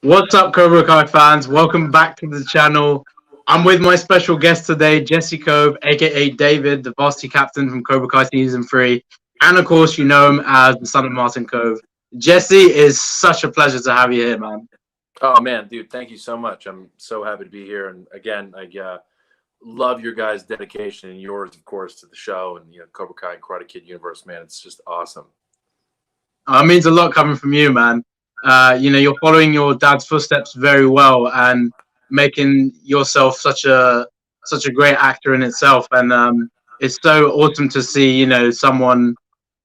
What's up, Cobra Kai fans? Welcome back to the channel. I'm with my special guest today, Jesse Kove, aka David, the Varsity captain from Cobra Kai Season 3. And of course, you know him as the son of Martin Kove. Jesse, is such a pleasure to have you here, man. Oh, man, dude, thank you so much. I'm so happy to be here. And again, I love your guys' dedication and yours, of course, to the show and, Cobra Kai and Karate Kid universe, man. It's just awesome. It means a lot coming from you, man. You're following your dad's footsteps very well and making yourself such a great actor in itself. And it's so awesome to see, someone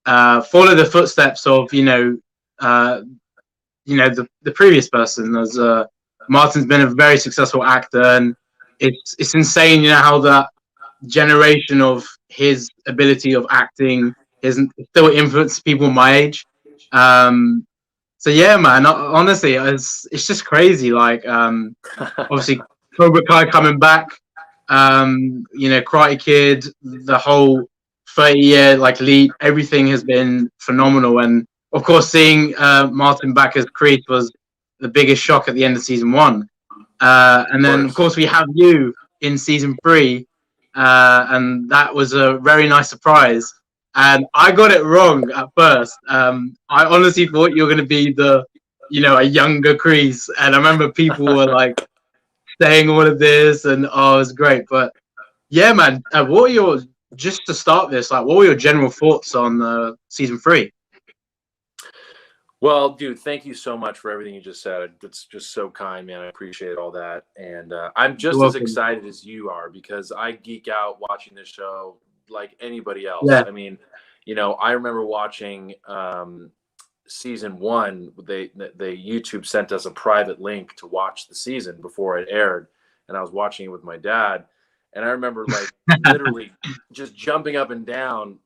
follow the footsteps of, the previous person. As Martin's been a very successful actor, and it's insane, how that generation of his ability of acting still influences people my age. So yeah, man. Honestly, it's just crazy. Like, obviously, Cobra Kai coming back. Karate Kid, the whole 30-year lead, everything has been phenomenal. And of course, seeing Martin back as Crease was the biggest shock at the end of season 1. And then, of course, we have you in season 3, and that was a very nice surprise. And I got it wrong at first. I honestly thought you were going to be a younger Crease. And I remember people were like saying all of this, and it was great. But yeah, man, just to start this, what were your general thoughts on season 3? Well, dude, thank you so much for everything you just said. It's just so kind, man. I appreciate all that. And I'm just as excited as you are because I geek out watching this show like anybody else. Yeah. I mean, I remember watching season 1. They YouTube sent us a private link to watch the season before it aired, and I was watching it with my dad. And I remember literally just jumping up and down,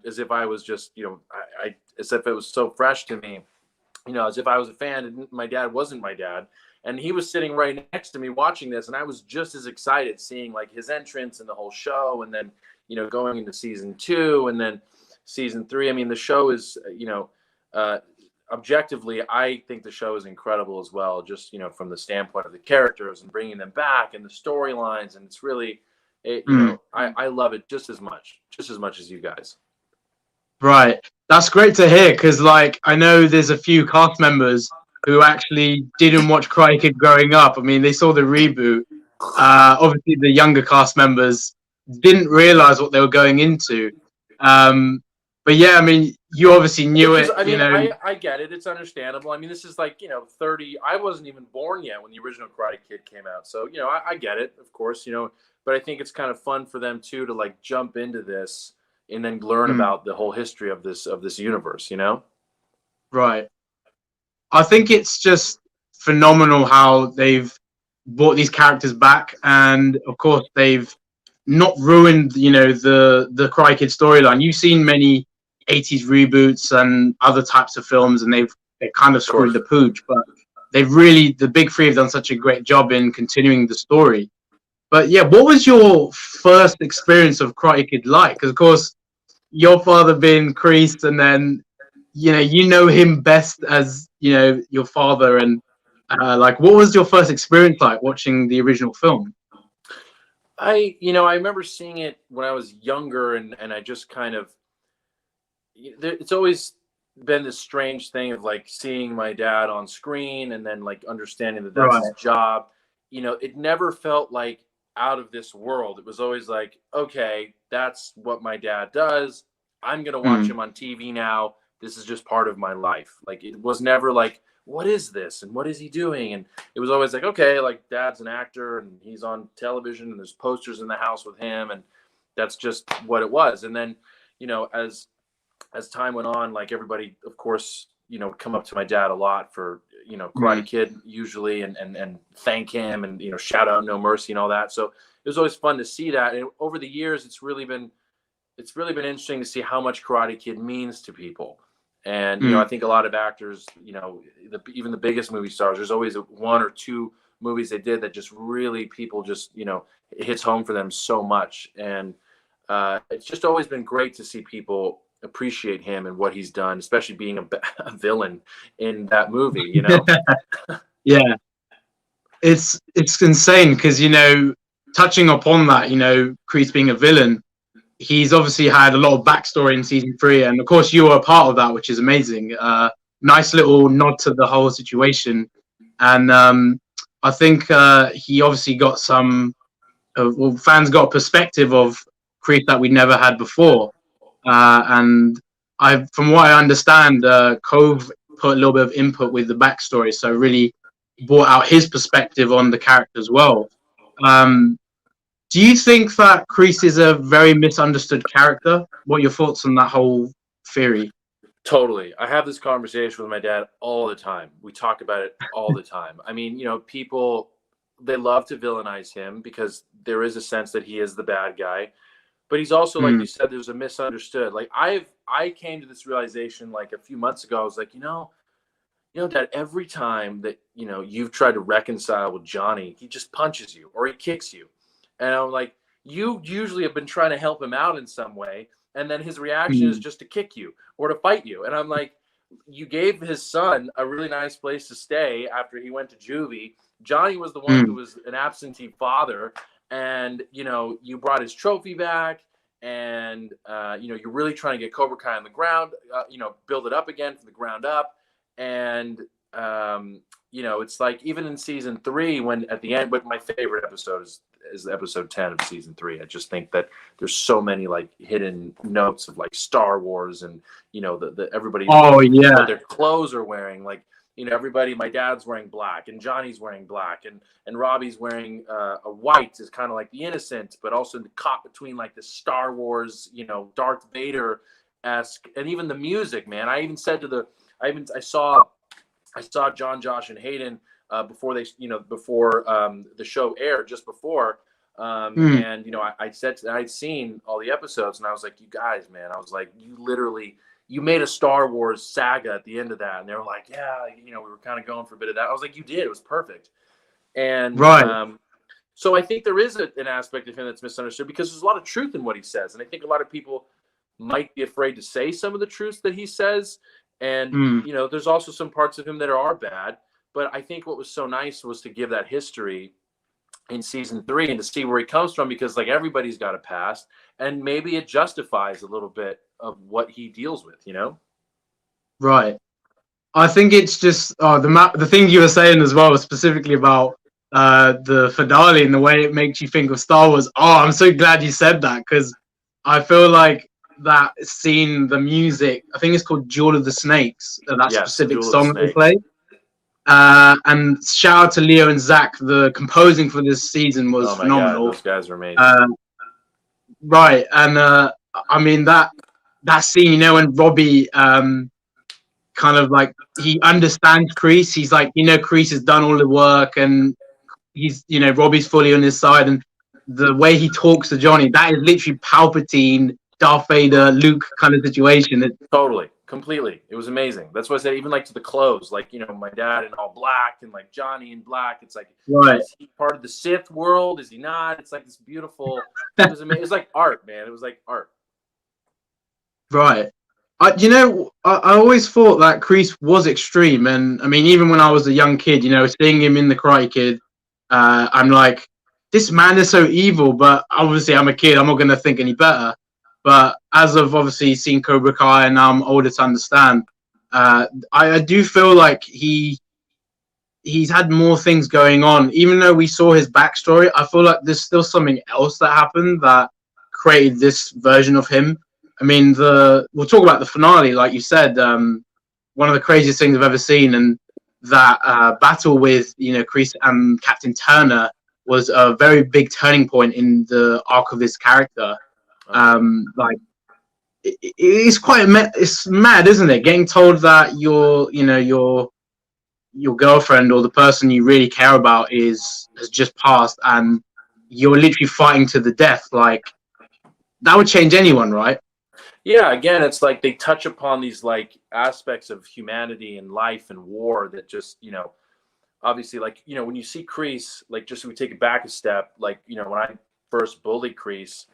as if I was just, as if it was so fresh to me, as if I was a fan and my dad wasn't my dad. And he was sitting right next to me watching this, and I was just as excited seeing his entrance and the whole show, and then going into season 2 and then season 3. I mean, the show is objectively, I think the show is incredible as well, just from the standpoint of the characters and bringing them back and the storylines, and it's really I love it just as much as you guys. Right, that's great to hear, because I know there's a few cast members who actually didn't watch Karate Kid growing up. I mean, they saw the reboot. Obviously, the younger cast members didn't realize what they were going into. But yeah, I mean, you obviously knew it. I get it. It's understandable. I mean, this is 30. I wasn't even born yet when the original Karate Kid came out. So, I get it, of course, but I think it's kind of fun for them too to jump into this and then learn about the whole history of this universe, Right. I think it's just phenomenal how they've brought these characters back, and of course they've not ruined, the Karate Kid storyline. You've seen many 80s reboots and other types of films, and they kind of screwed the pooch, but the big three have done such a great job in continuing the story. But yeah, what was your first experience of Karate Kid like? Because of course, your father being Crease, and then you know him best as your father, and what was your first experience like watching the original film? I remember seeing it when I was younger, and I just kind of, it's always been this strange thing of seeing my dad on screen and then understanding that that's his job. It never felt out of this world. It was always okay, that's what my dad does. I'm gonna watch him on TV now. This is just part of my life. It was never what is this and what is he doing? And it was always okay, dad's an actor and he's on television and there's posters in the house with him, and that's just what it was. And then as time went on, everybody, of course, come up to my dad a lot for Karate Kid usually, and thank him, and shout out No Mercy and all that. So it was always fun to see that. And over the years, it's really been interesting to see how much Karate Kid means to people. And I think a lot of actors, even the biggest movie stars, there's always one or two movies they did that just really people just it hits home for them so much. And it's just always been great to see people appreciate him and what he's done, especially being a villain in that movie, you know? Yeah, it's insane because touching upon that, Crease being a villain, he's obviously had a lot of backstory in season 3, and of course you were a part of that, which is amazing. Nice little nod to the whole situation, and I think he obviously got fans got a perspective of Crease that we never had before, and from what I understand, Cove put a little bit of input with the backstory, so really brought out his perspective on the character as well. Um, do you think that Crease is a very misunderstood character? What are your thoughts on that whole theory? Totally. I have this conversation with my dad all the time. We talk about it all the time. I mean, people, they love to villainize him because there is a sense that he is the bad guy. But he's also, like you said, there's a misunderstood. Like I came to this realization like a few months ago. I was like, Dad, every time that, you've tried to reconcile with Johnny, he just punches you or he kicks you. And I'm like, you usually have been trying to help him out in some way. And then his reaction is just to kick you or to fight you. And I'm like, you gave his son a really nice place to stay after he went to juvie. Johnny was the one who was an absentee father. And, you brought his trophy back. And, you're really trying to get Cobra Kai on the ground, build it up again from the ground up. And, it's like even in season 3, when at the end, but my favorite episode is episode 10 of season 3. I just think that there's so many like hidden notes of like Star Wars and, the everybody, what their clothes are wearing. Like, everybody, my dad's wearing black and Johnny's wearing black and Robbie's wearing a white is kind of like the innocent, but also the caught between like the Star Wars, Darth Vader-esque, and even the music, man. I even said to I saw John, Josh, and Hayden before they, before the show aired, just before, and I said I'd seen all the episodes, and I was like, you guys, man, I was like, you made a Star Wars saga at the end of that, and they were like, yeah, we were kind of going for a bit of that. I was like, you did, it was perfect, and so I think there is an aspect of him that's misunderstood because there's a lot of truth in what he says, and I think a lot of people might be afraid to say some of the truths that he says. And, there's also some parts of him that are bad. But I think what was so nice was to give that history in season 3 and to see where he comes from, because like everybody's got a past and maybe it justifies a little bit of what he deals with, Right. I think it's just the thing you were saying as well, specifically about the finale and the way it makes you think of Star Wars. Oh, I'm so glad you said that, because I feel like that scene, the music, I think it's called Jewel of the Snakes, that specific song that they play. And shout out to Leo and Zach. The composing for this season was phenomenal. God, those guys are amazing. Right, and I mean that scene, when Robbie kind of like he understands Crease. He's like, Crease has done all the work, and he's Robbie's fully on his side, and the way he talks to Johnny, that is literally Palpatine, Darth Vader, Luke kind of situation. Totally, completely. It was amazing. That's why I said, even like to the clothes, like, my dad in all black and like Johnny in black. It's like, is he part of the Sith world? Is he not? It's like this beautiful, it was amazing. It was like art, man. It was like art. Right. I always thought that Crease was extreme. And I mean, even when I was a young kid, seeing him in The Karate Kid, I'm like, this man is so evil, but obviously I'm a kid. I'm not going to think any better. But as I've obviously seen Cobra Kai and now I'm older to understand, I do feel like he's had more things going on. Even though we saw his backstory, I feel like there's still something else that happened that created this version of him. I mean, we'll talk about the finale, like you said, one of the craziest things I've ever seen, and that battle with Crease and Captain Turner was a very big turning point in the arc of his character. Like it's it's mad, isn't it? Getting told that your girlfriend or the person you really care about has just passed, and you're literally fighting to the death. Like that would change anyone, right? Yeah, again, it's like they touch upon these like aspects of humanity and life and war that just, obviously, like, when you see Crease, like, just so we take it back a step, like, when I first bullied Crease,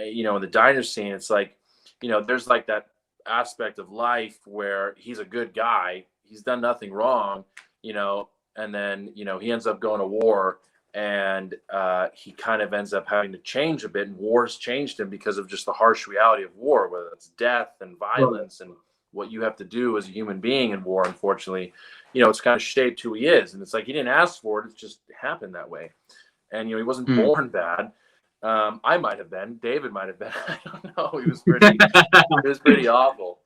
in the diner scene, it's like, there's like that aspect of life where he's a good guy, he's done nothing wrong, and then he ends up going to war, and he kind of ends up having to change a bit, and war's changed him because of just the harsh reality of war, whether it's death and violence and what you have to do as a human being in war. Unfortunately, it's kind of shaped who he is, and it's like he didn't ask for it; it just happened that way. And he wasn't born bad. I might have been. David might have been. I don't know. He was pretty. It was pretty awful.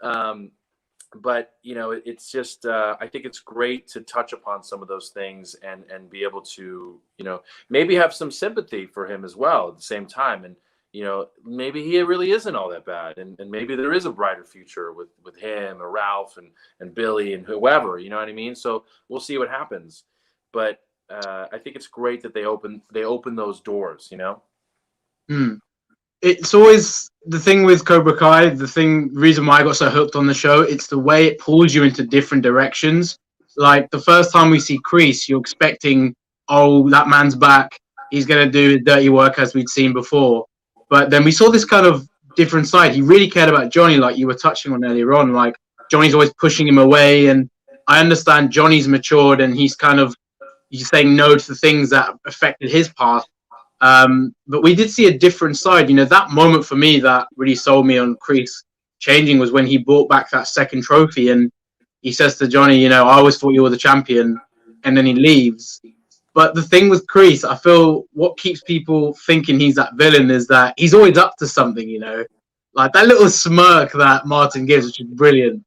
But it's just. I think it's great to touch upon some of those things and be able to maybe have some sympathy for him as well at the same time. And maybe he really isn't all that bad, and maybe there is a brighter future with him or Ralph and Billy and whoever. You know what I mean? So we'll see what happens. But I think it's great that they open those doors. It's always the thing with Cobra Kai. Reason why I got so hooked on the show, it's the way it pulls you into different directions. Like the first time we see Crease, you're expecting, oh, that man's back. He's gonna do his dirty work as we'd seen before. But then we saw this kind of different side. He really cared about Johnny, like you were touching on earlier on. Like Johnny's always pushing him away, and I understand Johnny's matured and he's saying no to the things that affected his past. But we did see a different side. That moment for me that really sold me on Crease changing was when he brought back that second trophy, and he says to Johnny, I always thought you were the champion, and then he leaves. But the thing with Crease, I feel what keeps people thinking he's that villain is that he's always up to something, like that little smirk that Martin gives, which is brilliant.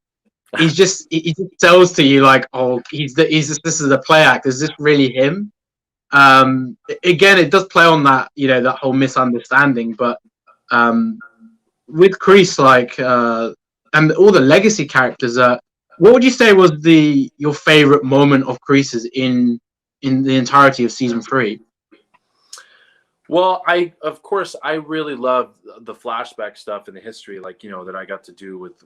He just tells to you like, oh, this is a play act. Is this really him? Again, it does play on that, that whole misunderstanding. But with Crease, like, and all the legacy characters, what would you say was your favorite moment of Crease's in the entirety of season 3? Well, I really love the flashback stuff in the history, like, that I got to do with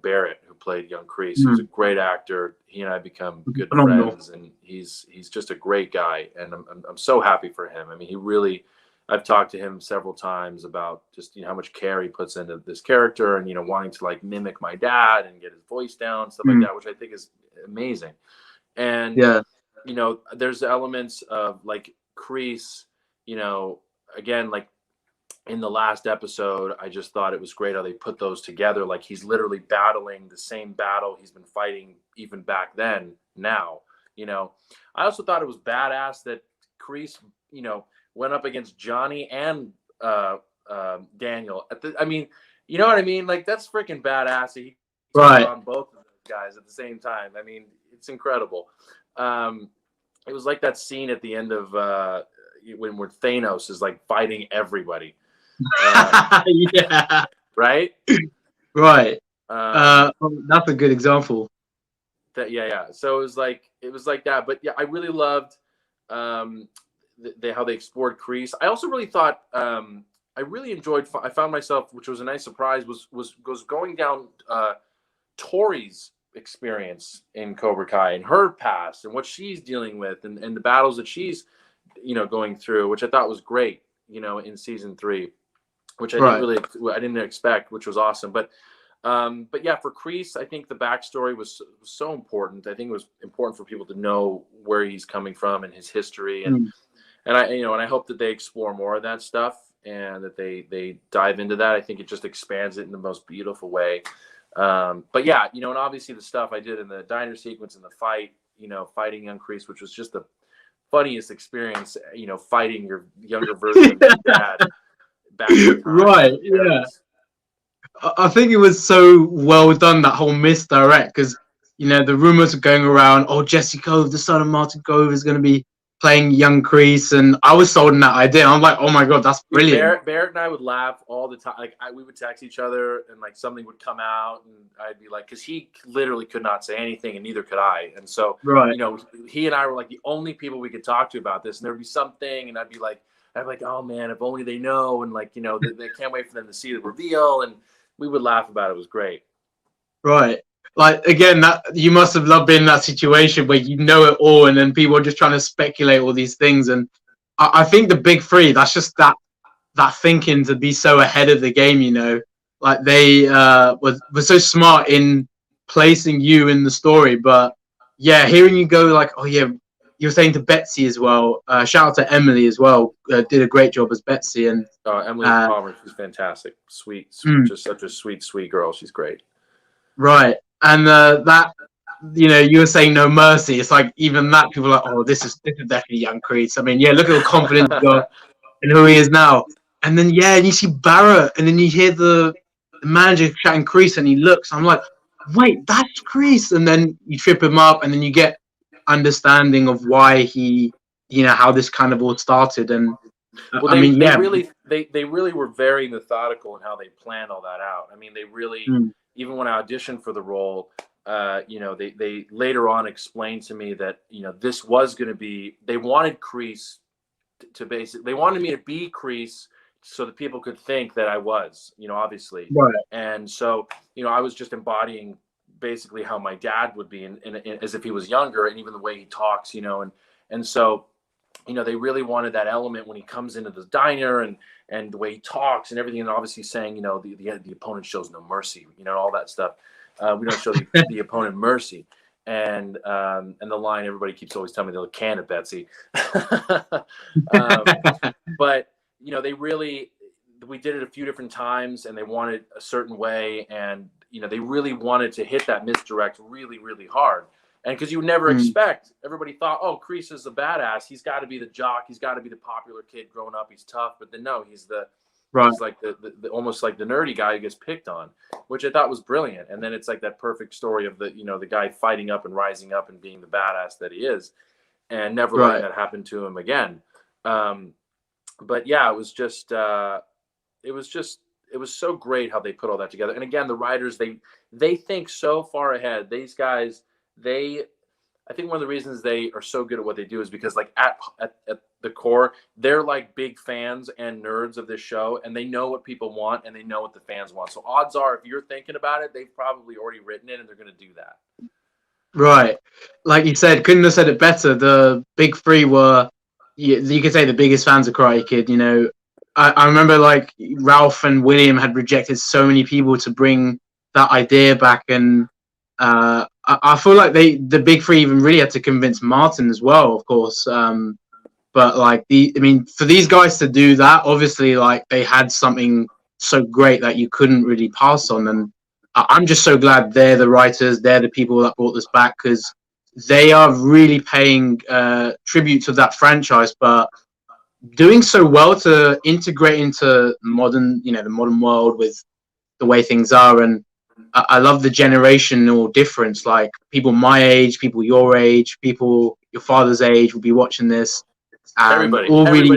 Barrett, who played young Crease. He was a great actor. He and I become good friends, and he's just a great guy. And I'm so happy for him. I mean, I've talked to him several times about just, how much care he puts into this character and, wanting to like mimic my dad and get his voice down, stuff like that, which I think is amazing. And, there's elements of like Crease, again, like in the last episode, I just thought it was great how they put those together. Like he's literally battling the same battle he's been fighting even back then. Now, I also thought it was badass that Crease, went up against Johnny and Daniel. I mean, you know what I mean? Like that's freaking badass. He took on both of those guys at the same time. I mean, it's incredible. It was like that scene at the end of when Thanos is like fighting everybody. Yeah. Right. Right. That's a good example. Yeah. So it was like that. But yeah, I really loved how they explored Crease. I also really thought I really enjoyed. I found myself, which was a nice surprise, was going down Tori's experience in Cobra Kai and her past and what she's dealing with and the battles that she's going through, which I thought was great, in season 3, which I didn't expect, which was awesome. But yeah, for Crease, I think the backstory was so important. I think it was important for people to know where he's coming from and his history, and I hope that they explore more of that stuff and that they dive into that. I think it just expands it in the most beautiful way. But yeah, and obviously the stuff I did in the diner sequence and the fight, fighting young Crease, which was just the funniest experience, fighting your younger version of your dad back in time. Right, yeah. I think it was so well done, that whole misdirect, because, the rumors are going around, oh, Jesse Kove, the son of Martin Kove, is going to be playing young Crease, and I was sold on that idea. I'm like, oh my god, that's brilliant. Barrett and I would laugh all the time. Like we would text each other, and like something would come out, and I'd be like, because he literally could not say anything, and neither could I. And so, he and I were like the only people we could talk to about this. And there'd be something, and I'd be like, oh man, if only they know, and like, they can't wait for them to see the reveal, and we would laugh about it. It was great. Right. Like, again, that you must have loved being in that situation where you know it all, and then people are just trying to speculate all these things. And I think the big 3, that's just that thinking to be so ahead of the game, like they were so smart in placing you in the story. But yeah, hearing you go like, oh yeah, you were saying to Betsy as well. Shout out to Emily as well. Did a great job as Betsy. And Emily Palmer, she's fantastic. Sweet, just such a sweet girl. She's great. Right. And that, you were saying no mercy. It's like even that people are like, oh, this is definitely young Crease. I mean, yeah, look at the confidence he's got and who he is now. And then and you see Barrett, and then you hear the manager chatting Crease, and he looks. I'm like, wait, that's Crease. And then you trip him up, and then you get understanding of why he, how this kind of all started. And well, they really were very methodical in how they planned all that out. I mean, they really, even when I auditioned for the role, they later on explained to me that, this was going to be, they wanted Crease to basically, they wanted me to be Crease so that people could think that I was, obviously. Right. And so, I was just embodying basically how my dad would be in as if he was younger, and even the way he talks, and so, they really wanted that element when he comes into the diner and the way he talks and everything, and obviously saying, the opponent shows no mercy, all that stuff. We don't show the opponent mercy. And the line everybody keeps always telling me, they'll can it, Betsy. But we did it a few different times, and they wanted a certain way, and they really wanted to hit that misdirect really, really hard. And because you would never expect, everybody thought, oh, Crease is a badass. He's got to be the jock. He's got to be the popular kid growing up. He's tough. But then no, he's he's like the almost like the nerdy guy who gets picked on, which I thought was brilliant. And then it's like that perfect story of the guy fighting up and rising up and being the badass that he is, and never letting that happen to him again. But yeah, it was so great how they put all that together. And again, the writers, they think so far ahead. These guys, I think one of the reasons they are so good at what they do is because like at the core, they're like big fans and nerds of this show, and they know what people want and they know what the fans want. So odds are, if you're thinking about it, they've probably already written it and they're going to do that. Right. Like you said, couldn't have said it better. The big three were, you could say, the biggest fans of Karate Kid. I remember like Ralph and William had rejected so many people to bring that idea back, and I feel like the big three even really had to convince Martin as well, of course. But like for these guys to do that, obviously like they had something so great that you couldn't really pass on. And I'm just so glad they're the writers, they're the people that brought this back, because they are really paying tribute to that franchise, but doing so well to integrate into modern, the modern world with the way things are. And I love the generational difference. Like people my age, people your age, people your father's age will be watching this. Everybody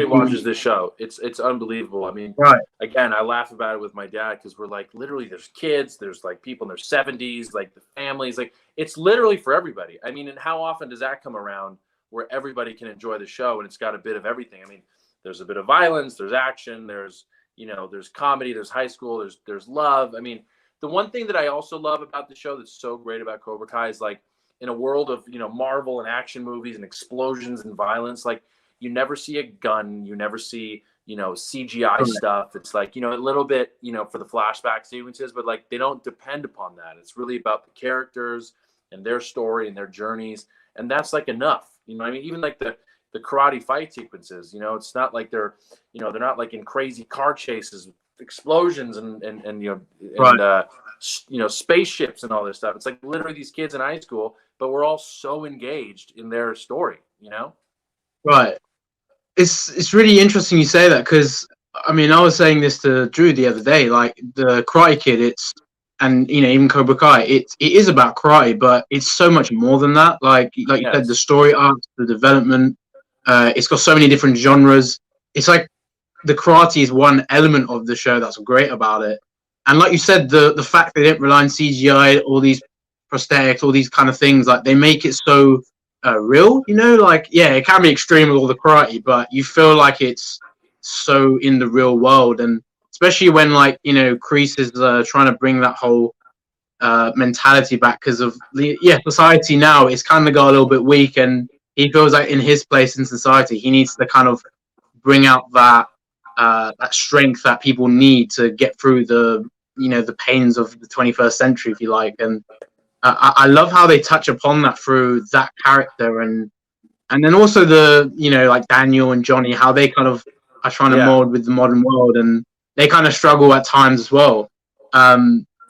watches this show. It's unbelievable. I mean, again, I laugh about it with my dad because we're like, literally, there's kids, there's like people in their 70s, like the families, like it's literally for everybody. I mean, and how often does that come around where everybody can enjoy the show and it's got a bit of everything? I mean, there's a bit of violence, there's action, there's there's comedy, there's high school, there's love. I mean, the one thing that I also love about the show that's so great about Cobra Kai is like in a world of Marvel and action movies and explosions and violence, like you never see a gun, you never see CGI stuff. It's like a little bit for the flashback sequences, but like they don't depend upon that. It's really about the characters and their story and their journeys, and that's like enough. I mean, even like the karate fight sequences, it's not like they're not like in crazy car chases, explosions and spaceships and all this stuff. It's like literally these kids in high school, but we're all so engaged in their story, Right. It's really interesting you say that, because I mean, I was saying this to Drew the other day, like the Karate Kid, even Cobra Kai, it is about karate, but it's so much more than that. Like you said, the story arcs, the development, it's got so many different genres. It's like the karate is one element of the show that's great about it. And like you said, the fact they didn't rely on CGI, all these prosthetics, all these kind of things, like they make it so real, like, yeah, it can be extreme with all the karate, but you feel like it's so in the real world. And especially when like, Crease is trying to bring that whole mentality back because of society now, it's kind of got a little bit weak, and he feels like in his place in society, he needs to kind of bring out that strength that people need to get through the you know, the pains of the 21st century, if you like. And I love how they touch upon that through that character, and then also the, you know, like Daniel and Johnny, how they kind of are trying to mold with the modern world, and they kind of struggle at times as well.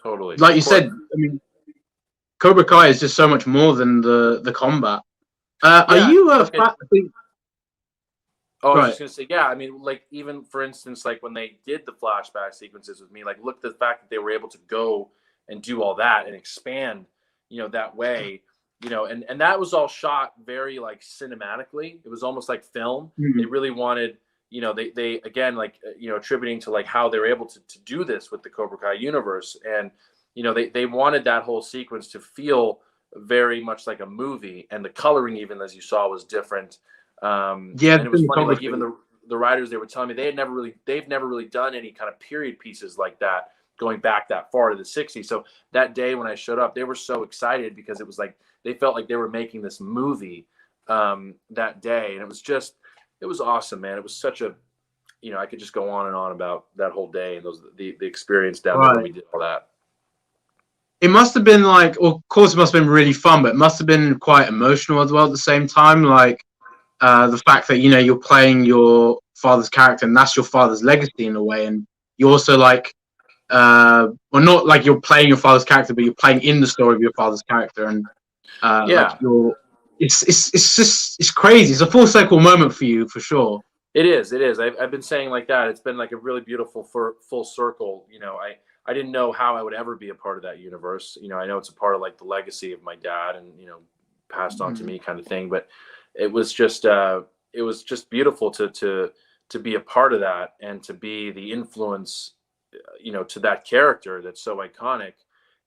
Totally. Like you said, I mean, Cobra Kai is just so much more than the combat. Are you a fan? Oh, I was Right. just gonna say, yeah. I mean, like even for instance, like when they did the flashback sequences with me, like look at the fact that they were able to go and do all that and expand, you know, that way, you know, and that was all shot very like cinematically. It was almost like film. Mm-hmm. They really wanted, you know, they again like you know attributing to like how they were able to do this with the Cobra Kai universe, and you know they wanted that whole sequence to feel very much like a movie, and the coloring even as you saw was different. Yeah, and it was funny, like even the writers, they were telling me they've never really done any kind of period pieces like that going back that far to the 60s. So that day when I showed up, they were so excited because it was like they felt like they were making this movie that day, and it was awesome, man. It was such a, you know, I could just go on and on about that whole day and the experience down there when we did all that. It must have been like, of course, it must have been really fun, but it must have been quite emotional as well at the same time. Like, the fact that, you know, you're playing your father's character and that's your father's legacy in a way, and you also like well, not like you're playing your father's character, but you're playing in the story of your father's character, and like it's just, it's crazy. It's a full circle moment for you for sure. It is I've been saying like that, it's been like a really beautiful full circle. You know, I didn't know how I would ever be a part of that universe. You know, I know it's a part of like the legacy of my dad and, you know, passed on to me kind of thing, but it was just beautiful to be a part of that and to be the influence, you know, to that character that's so iconic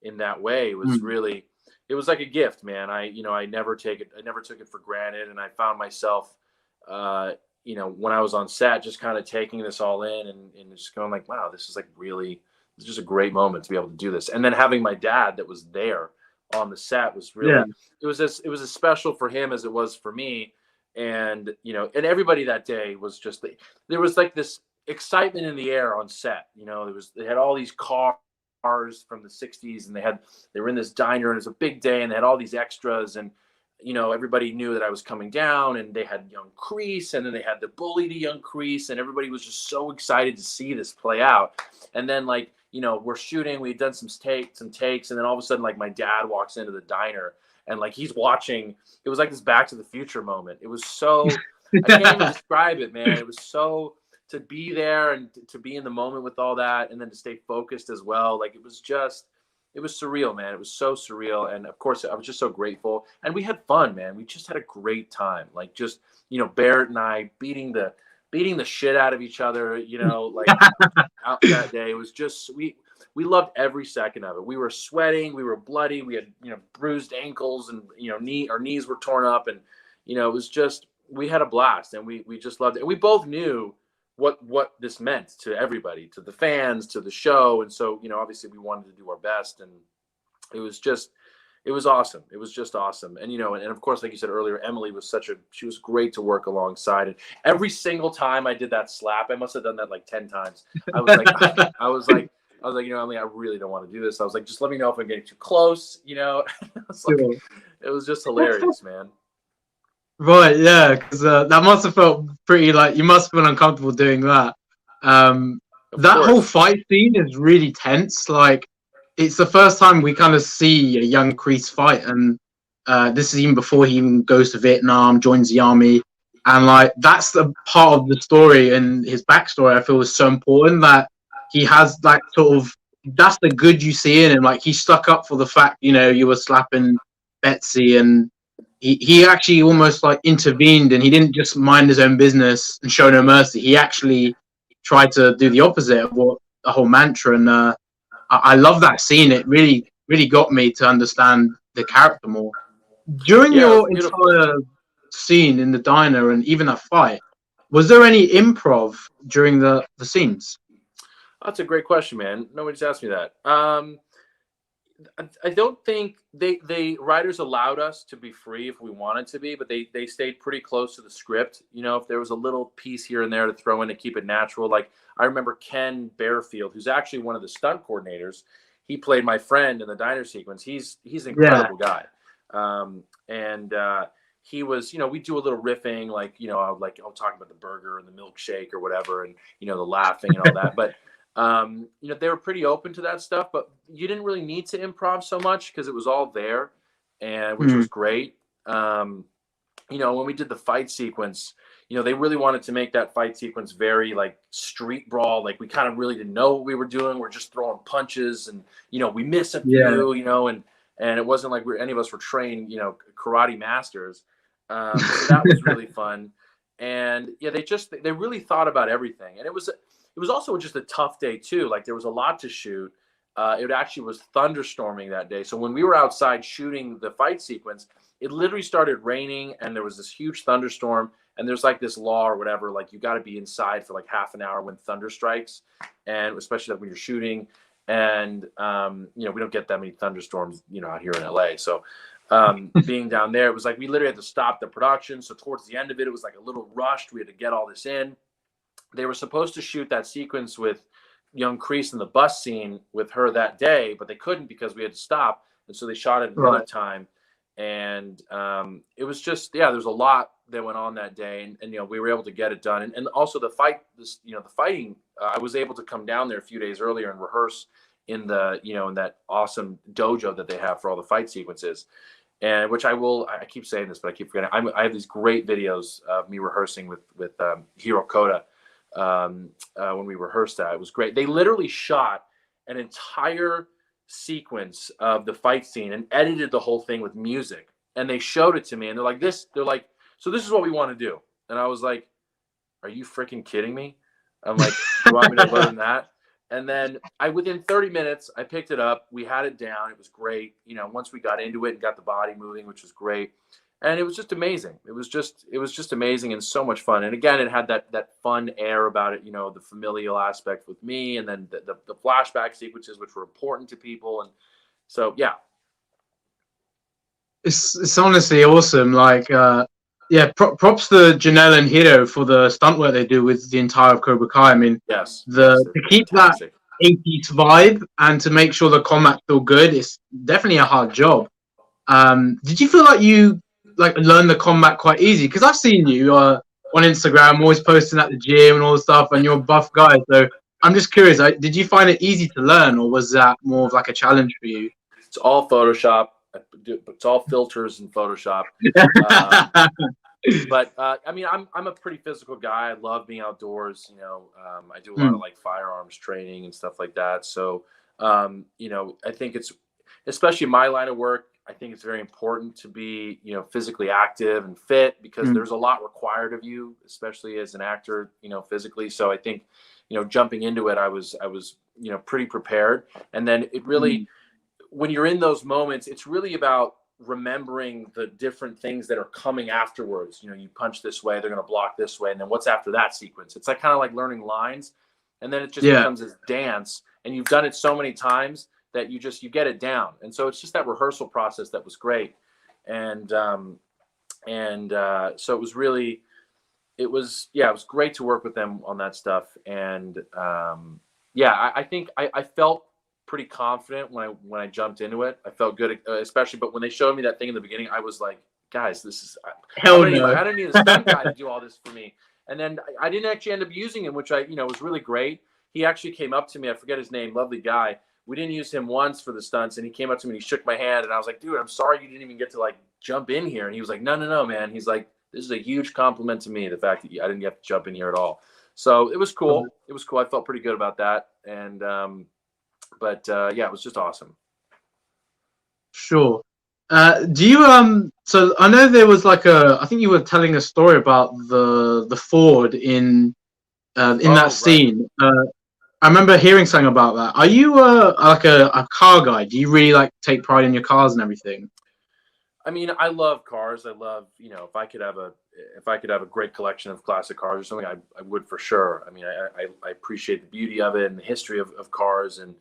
in that way. It was really, it was like a gift, man. I never took it for granted, and I found myself you know, when I was on set, just kind of taking this all in and just going like, wow, this is like really, it's just a great moment to be able to do this. And then having my dad that was there on the set was really, it was as special for him as it was for me. And, you know, and everybody that day was just, there was like this excitement in the air on set. You know, they had all these cars from the 60s, and they were in this diner, and it was a big day, and they had all these extras, and, you know, everybody knew that I was coming down, and they had young Crease, and then they had the bully to young Crease, and everybody was just so excited to see this play out. And then, like, you know, we're shooting, we'd done some takes, and then all of a sudden, like, my dad walks into the diner, and like he's watching, it was like this Back to the Future moment. It was so, I can't even describe it, man. It was so, to be there and to be in the moment with all that, and then to stay focused as well. Like, it was surreal, man. It was so surreal. And of course, I was just so grateful. And we had fun, man. We just had a great time. Like, just, you know, Barrett and I beating the shit out of each other, you know, like out that day. It was just, we loved every second of it. We were sweating, we were bloody, we had, you know, bruised ankles, and, you know, our knees were torn up, and, you know, it was just, we had a blast, and we just loved it. And we both knew what this meant to everybody, to the fans, to the show. And so, you know, obviously we wanted to do our best, and it was awesome. It was just awesome. And, you know, and of course, like you said earlier, Emily was she was great to work alongside. And every single time I did that slap, I must have done that like 10 times. I was like, you know, Emily, I really don't want to do this. I was like, just let me know if I'm getting too close, you know. It was just hilarious, man. Right, yeah, because that must have felt pretty, like, you must have been uncomfortable doing that. That whole fight scene is really tense. Like, it's the first time we kind of see a young Crease fight, and this is even before he even goes to Vietnam, joins the army, and like that's the part of the story and his backstory I feel is so important, that he has like sort of, that's the good you see in him. Like, he stuck up for the fact, you know, you were slapping Betsy, and he actually almost like intervened, and he didn't just mind his own business and show no mercy. He actually tried to do the opposite of what the whole mantra. And I love that scene. It really, really got me to understand the character more. During your entire scene in the diner and even that fight, was there any improv during the scenes? That's a great question, man. Nobody's asked me that. I don't think they writers allowed us to be free if we wanted to be, but they stayed pretty close to the script. You know, if there was a little piece here and there to throw in to keep it natural. Like I remember Ken Bearfield, who's actually one of the stunt coordinators. He played my friend in the diner sequence. He's an incredible guy. And he was, you know, we do a little riffing, like, you know, I'll talk about the burger and the milkshake or whatever, and, you know, the laughing and all that. But you know, they were pretty open to that stuff, but you didn't really need to improv so much because it was all there, and which was great. You know, when we did the fight sequence, you know, they really wanted to make that fight sequence very like street brawl. Like we kind of really didn't know what we were doing. We're just throwing punches, and you know, we miss a few, you know, and it wasn't like any of us were trained, you know, karate masters. So that was really fun. And yeah, they really thought about everything, and it was also just a tough day too. Like there was a lot to shoot. It actually was thunderstorming that day. So when we were outside shooting the fight sequence, it literally started raining and there was this huge thunderstorm. And there's like this law or whatever, like you got to be inside for like half an hour when thunder strikes. And especially like when you're shooting. And, you know, we don't get that many thunderstorms, you know, out here in LA. So being down there, it was like we literally had to stop the production. So towards the end of it, it was like a little rushed. We had to get all this in. They were supposed to shoot that sequence with young Crease in the bus scene with her that day, but they couldn't because we had to stop. And so they shot it in another time. And it was just, yeah, there's a lot that went on that day. And, you know, we were able to get it done. And also the fight, you know, the fighting, I was able to come down there a few days earlier and rehearse in the, you know, in that awesome dojo that they have for all the fight sequences. And which I keep saying this, but I keep forgetting. I have these great videos of me rehearsing with Hiro Koda. When we rehearsed that, it was great. They literally shot an entire sequence of the fight scene and edited the whole thing with music, and they showed it to me, and they're like, so this is what we want to do. And I was like, are you freaking kidding me? I'm like, you want me to learn that? And then within 30 minutes, I picked it up. We had it down. It was great. You know, once we got into it and got the body moving, which was great. And it was just amazing. It was just amazing and so much fun. And again, it had that fun air about it, you know, the familial aspect with me, and then the flashback sequences, which were important to people. And so, yeah. It's honestly awesome. Like, yeah, props to Janelle and Hiro for the stunt work they do with the entire of Cobra Kai. I mean, to keep fantastic. That 80s vibe and to make sure the combat's still good, it's definitely a hard job. Did you feel like you learn the combat quite easy? Because I've seen you on Instagram always posting at the gym and all the stuff, and you're a buff guy. So I'm just curious, did you find it easy to learn, or was that more of like a challenge for you? It's all Photoshop. It's all filters and Photoshop. But I mean, I'm a pretty physical guy. I love being outdoors. You know, I do a lot of like firearms training and stuff like that. So you know, I think it's, especially my line of work, I think it's very important to be, you know, physically active and fit, because there's a lot required of you, especially as an actor, you know, physically. So I think, you know, jumping into it, I was, you know, pretty prepared. And then it really, when you're in those moments, it's really about remembering the different things that are coming afterwards. You know, you punch this way, they're going to block this way. And then what's after that sequence? It's like kind of like learning lines. And then it just becomes this dance, and you've done it so many times that you get it down. And so it's just that rehearsal process that was great. And so it was really, it was great to work with them on that stuff. And I think I felt pretty confident when I jumped into it. I felt good, especially, but when they showed me that thing in the beginning, I was like, guys, this is, I don't need a stunt guy to do all this for me. And then I didn't actually end up using him, which was really great. He actually came up to me, I forget his name, lovely guy. We didn't use him once for the stunts, and he came up to me and he shook my hand, and I was like, dude, I'm sorry you didn't even get to like jump in here. And he was like, no, man. He's like, this is a huge compliment to me, the fact that I didn't get to jump in here at all. So it was cool. It was cool. I felt pretty good about that. And, but it was just awesome. Sure. Do you, so I know there was like I think you were telling a story about the Ford in that scene. I remember hearing something about that. Are you like a car guy? Do you really like take pride in your cars and everything? I mean, I love cars. I love, you know, if I could have a great collection of classic cars or something, I would for sure. I mean, I appreciate the beauty of it and the history of cars, and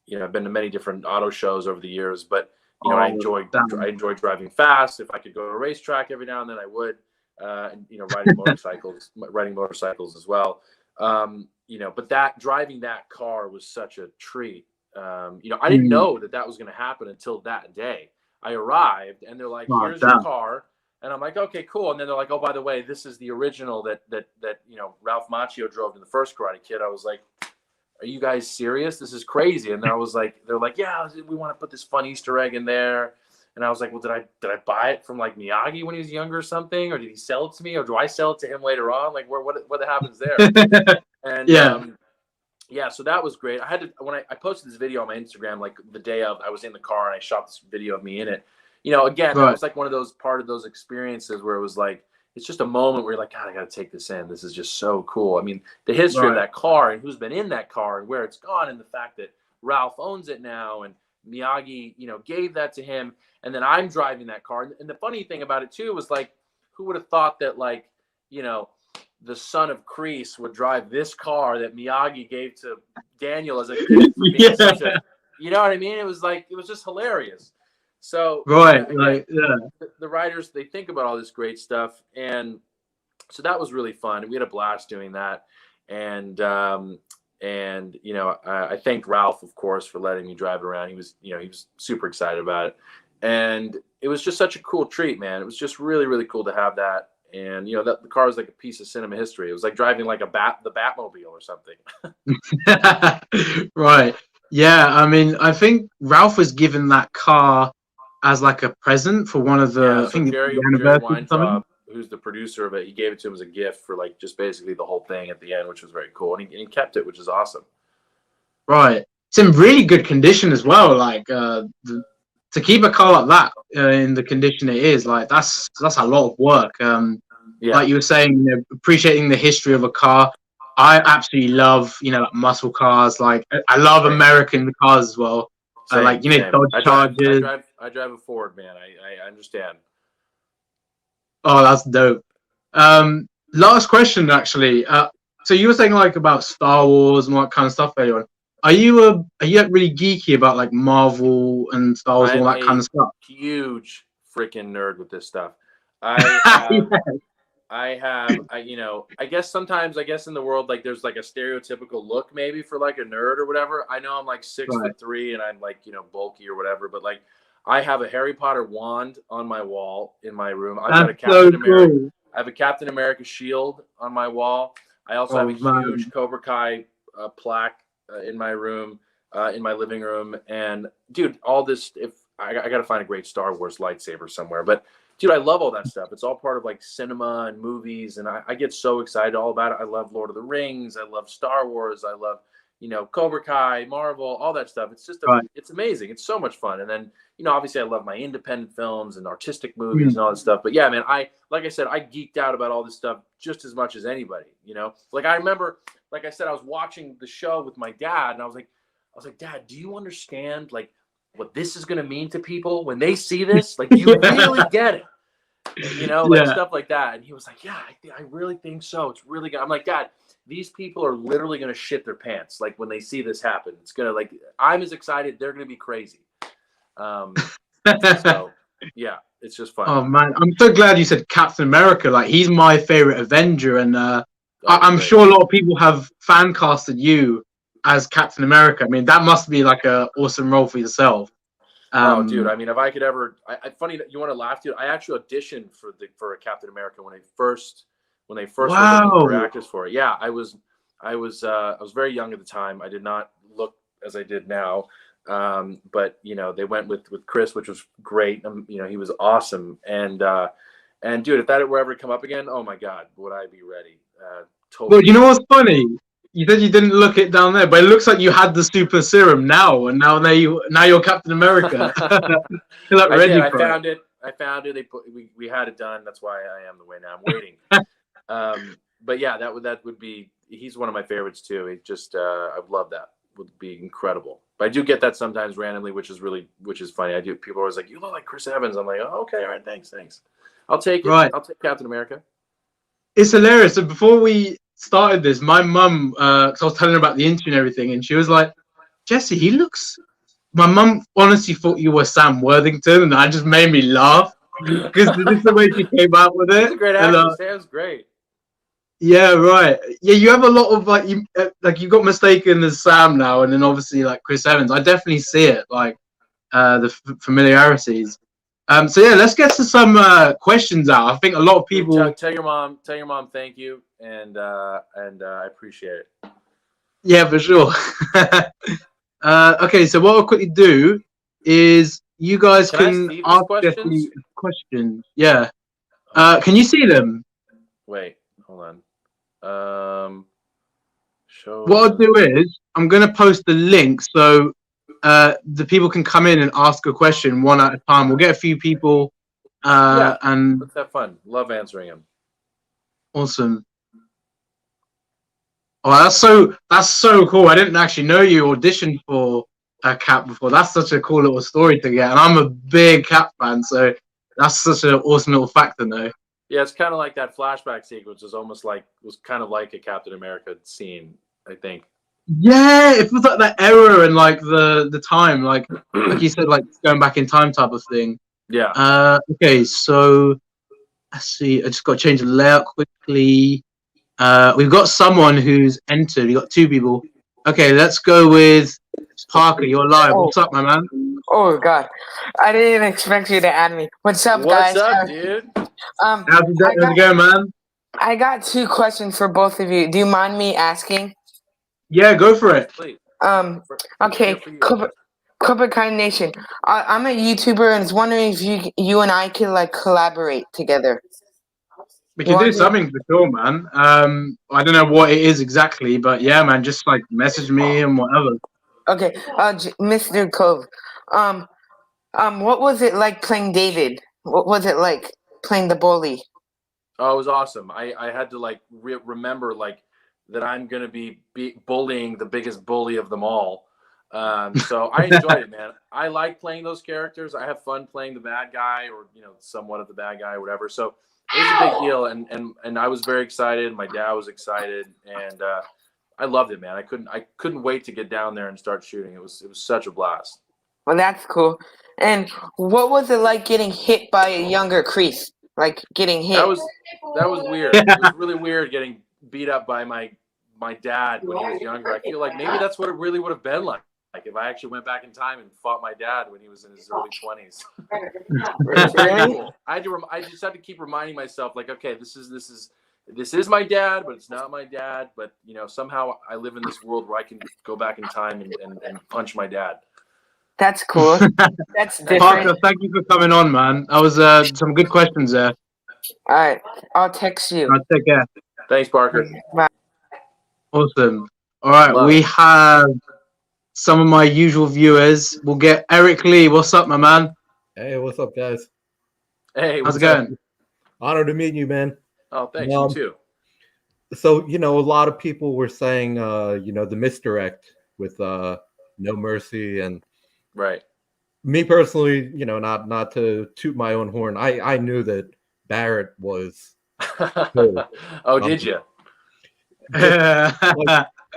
you know, I've been to many different auto shows over the years, but you know, Oh, I enjoy driving fast. If I could go to a racetrack every now and then, I would. And you know, riding motorcycles as well. You know, but driving that car was such a treat. You know, I didn't know that was going to happen until that day. I arrived and they're like, "Here's your car," and I'm like, "Okay, cool." And then they're like, "Oh, by the way, this is the original that you know Ralph Macchio drove in the first Karate Kid." I was like, "Are you guys serious? This is crazy." And I was like, they're like, "Yeah, we want to put this fun Easter egg in there." And I was like, "Well, did I buy it from like Miyagi when he was younger or something, or did he sell it to me, or do I sell it to him later on? Like, what happens there?" And yeah, so that was great. I had to when I posted this video on my Instagram, like the day of, I was in the car and I shot this video of me in it. You know, again, that was like one of those part of those experiences where it was like, it's just a moment where you're like, God, I got to take this in. This is just so cool. I mean, the history of that car and who's been in that car and where it's gone, and the fact that Ralph owns it now and Miyagi, you know, gave that to him. And then I'm driving that car. And the funny thing about it too was like, who would have thought that, like, you know, the son of Crease would drive this car that Miyagi gave to Daniel as a gift for being such a, you know what I mean? It was like, it was just hilarious. So again, the writers, they think about all this great stuff, and so that was really fun. We had a blast doing that, and you know, I thanked Ralph, of course, for letting me drive it around. He was super excited about it, and it was just such a cool treat, man. It was just really, really cool to have that. And you know, the car was like a piece of cinema history. It was like driving like the Batmobile or something. Right. Yeah. I mean, I think Ralph was given that car as like a present for one of the, I think Jerry Weintraub, who's the producer of it, he gave it to him as a gift for like just basically the whole thing at the end, which was very cool. And he kept it, which is awesome. Right. It's in really good condition as well. Like to keep a car like that in the condition it is, like that's a lot of work. Like you were saying, you know, appreciating the history of a car. I absolutely love, you know, like muscle cars. Like I love American cars as well. Like, you know, Dodge Chargers. I drive a Ford, man. I understand. Oh, that's dope. Last question, actually. So you were saying like about Star Wars and all that kind of stuff earlier on. Are you really geeky about like Marvel and Star Wars and all that kind of stuff? Huge freaking nerd with this stuff. You know, I guess sometimes, in the world, like there's like a stereotypical look maybe for like a nerd or whatever. I know I'm like 6'3" and I'm like, you know, bulky or whatever, but like I have a Harry Potter wand on my wall in my room. I've got a Captain America. Cool. I have a Captain America shield on my wall. I also have a huge Cobra Kai plaque in my room, in my living room. And dude, all this, if I got to find a great Star Wars lightsaber somewhere, but dude, I love all that stuff. It's all part of like cinema and movies, and I get so excited all about it. I love Lord of the Rings. I love Star Wars. I love, you know, Cobra Kai, Marvel, all that stuff. It's just, it's amazing. It's so much fun. And then, you know, obviously I love my independent films and artistic movies and all that stuff. But yeah, man, like I said, I geeked out about all this stuff just as much as anybody, you know? Like I remember, like I said, I was watching the show with my dad, and I was like, Dad, do you understand like what this is going to mean to people when they see this? Like, do you really get it? You know, like stuff like that. And he was like, yeah, I really think so. It's really good. I'm like, Dad, these people are literally going to shit their pants. Like when they see this happen, it's going to, like, I'm as excited. They're going to be crazy. So yeah, it's just fun. Oh man, I'm so glad you said Captain America. Like he's my favorite Avenger, and I'm sure a lot of people have fan casted you as Captain America. I mean, that must be like a awesome role for yourself. Oh, dude! I mean, if I could ever, funny that you want to laugh, dude. I actually auditioned for a Captain America when they first were looking for actors for it. Yeah, I was very young at the time. I did not look as I did now, but you know, they went with Chris, which was great. You know, he was awesome. And dude, if that were ever come up again, oh my God, would I be ready? Totally. Well, you know what's funny? You said you didn't look it down there, but it looks like you had the super serum now, and now you're Captain America. You're like ready for it. I found it. We had it done. That's why I am the way now. I'm waiting. But yeah, that would be. He's one of my favorites too. He just I love that. Would be incredible. But I do get that sometimes randomly, which is funny. People are always like, you look like Chris Evans. I'm like, oh, okay, all right, thanks. I'll take it. Right. I'll take Captain America. It's hilarious. So before we started this, my mum, because I was telling her about the interview and everything, and she was like, Jesse, he looks my mum honestly thought you were Sam Worthington, and that just made me laugh because this is the way she came out with He's it. a great And, actor. Sam's great. yeah, right. Yeah, you have a lot of like you got mistaken as Sam now, and then obviously like Chris Evans. I definitely see it, like the familiarities. So yeah, let's get to some questions out. I think a lot of people. Tell your mom thank you, and I appreciate it. Yeah, for sure. Okay, so what I'll quickly do is you guys can ask Jesse a question. Yeah. Can you see them? Wait, hold on. Show. What I'll do is I'm gonna post the link so the people can come in and ask a question one at a time. We'll get a few people. And let's have fun. Love answering them. Awesome. Oh, that's so cool. I didn't actually know you auditioned for a Cap before. That's such a cool little story to get. And I'm a big Cap fan, so that's such an awesome little fact to know. Yeah, it's kind of like that flashback sequence was kind of like a Captain America scene, I think. Yeah, it was like that era and like the time, like you said, like going back in time type of thing. Yeah. Okay, so let's see. I just got to change the layout quickly. We've got someone who's entered. We got two people. Okay, let's go with Parker. You're live. What's up, my man? Oh God, I didn't even expect you to add me. What's up, guys? What's up, dude? How's it going, man? I got two questions for both of you. Do you mind me asking? Yeah, go for it. Please. Okay, Cobra Kai Nation. I'm a YouTuber and was wondering if you and I could like collaborate together. We can do something for sure, man. I don't know what it is exactly, but yeah, man, just like message me and whatever. Okay, Mr. Kove. What was it like playing David? What was it like playing the bully? Oh, it was awesome. I had to like remember like that I'm gonna be bullying the biggest bully of them all. So I enjoyed it, man. I like playing those characters. I have fun playing the bad guy, or somewhat of the bad guy, or whatever. So it was a big deal, and I was very excited. My dad was excited, and I loved it, man. I couldn't wait to get down there and start shooting. It was such a blast. Well, that's cool. And what was it like getting hit by a younger Crease? Like getting hit? That was weird. It was really weird getting beat up by my dad when he was younger. I feel like maybe that's what it really would have been like if I actually went back in time and fought my dad when he was in his early 20s. Cool. I just had to keep reminding myself, like, okay, this is my dad, but it's not my dad. But somehow I live in this world where I can go back in time and punch my dad. That's cool. That's different. Parker, thank you for coming on, man. That was some good questions there. All right, I'll text you. Right, take care. Thanks, Parker. Bye. Awesome. All right, we have some of my usual viewers. We'll get Eric Lee. What's up, my man? Hey, what's up, guys? Hey, how's it going? Honor to meet you, man. Oh, thanks. You too. So, a lot of people were saying, the misdirect with No Mercy, and right. Me personally, not to toot my own horn, I knew that Barrett was. Oh, did you?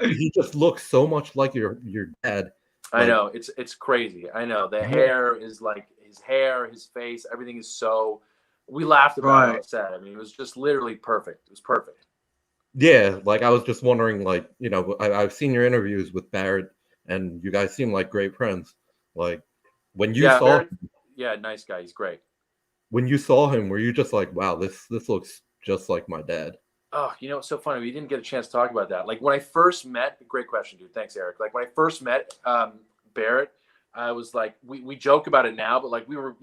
He just looks so much like your dad. I know, it's crazy. I know the hair is like his hair, his face, everything is so. We laughed about it on set. I mean, it was just literally perfect. It was perfect. Yeah, like I was just wondering, like I've seen your interviews with Barrett, and you guys seem like great friends. Like when you saw, Barrett, nice guy. He's great. When you saw him, were you just like, wow, this looks just like my dad? Oh, it's so funny. We didn't get a chance to talk about that. Like when I first met, great question, dude. Thanks, Eric. Like when I first met Barrett, I was like, we joke about it now, but like we were